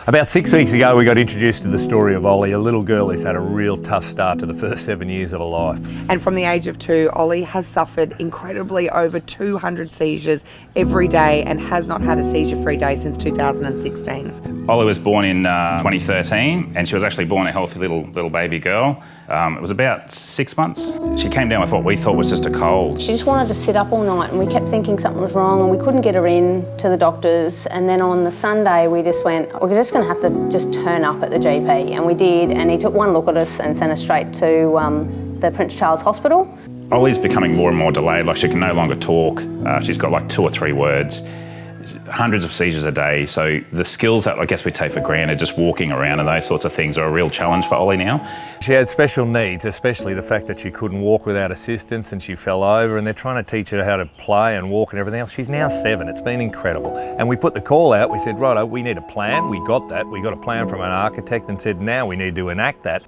About 6 weeks ago, we got introduced to the story of Ollie, a little girl who's had a real tough start to the first 7 years of her life. And from the age of 2, Ollie has suffered incredibly over 200 seizures every day and has not had a seizure-free day since 2016. Ollie was born in 2013, and she was actually born a healthy little baby girl. It was about 6 months. She came down with what we thought was just a cold. She just wanted to sit up all night, and we kept thinking something was wrong, and we couldn't get her in to the doctors. And then on the Sunday, we just went, we're just going to have to just turn up at the GP, and we did. And he took one look at us and sent us straight to the Prince Charles Hospital. Ollie's becoming more and more delayed. Like, she can no longer talk. She's got like 2 or 3 words. Hundreds of seizures a day, so the skills that I guess we take for granted, just walking around and those sorts of things, are a real challenge for Ollie now. She had special needs, especially the fact that she couldn't walk without assistance and she fell over, and they're trying to teach her how to play and walk and everything else. She's now 7, it's been incredible. And we put the call out, we said, righto, we need a plan. We got that, we got a plan from an architect and said, now we need to enact that.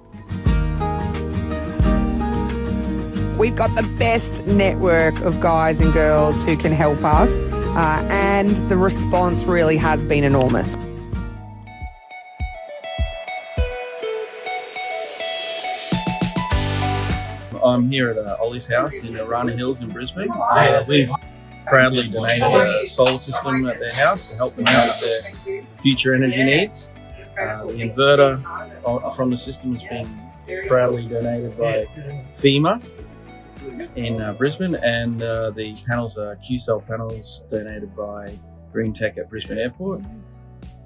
We've got the best network of guys and girls who can help us, and the response really has been enormous. I'm here at Ollie's house in Arana Hills in Brisbane. We've proudly donated a solar system at their house to help them out with their future energy needs. The inverter from the system has been proudly donated by FIMER in Brisbane, and the panels are Q-cell panels donated by Greentech at Brisbane Airport,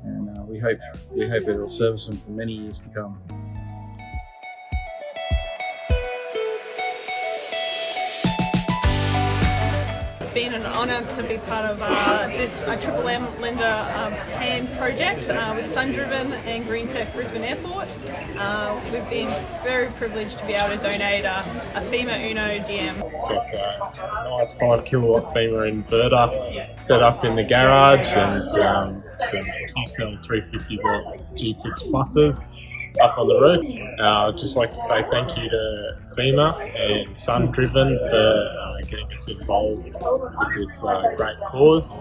and we hope it'll service them for many years to come. It's been an honour to be part of this Triple M lender hand project with Sundriven and Greentech Brisbane Airport. We've been very privileged to be able to donate a FIMER Uno GM. It's a nice 5 kilowatt FIMER inverter set up in the garage, and some Q-cell 350 watt G6 pluses up on the roof. I'd just like to say thank you to FIMER and Sundriven for getting us involved with this great cause.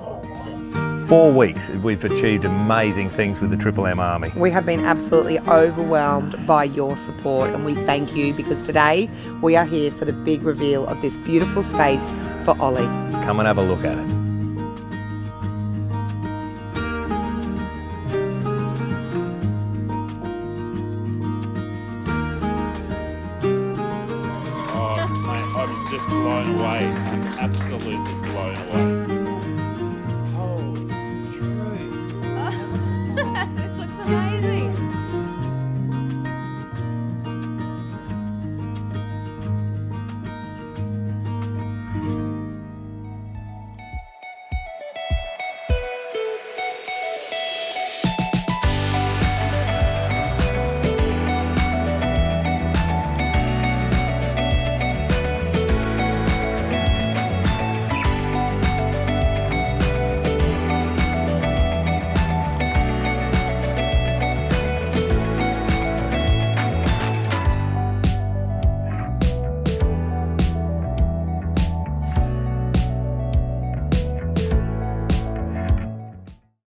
4 weeks, we've achieved amazing things with the Triple M Army. We have been absolutely overwhelmed by your support, and we thank you, because today we are here for the big reveal of this beautiful space for Ollie. Come and have a look at it. Oh, mate, I'm just blown away. I'm absolutely blown away.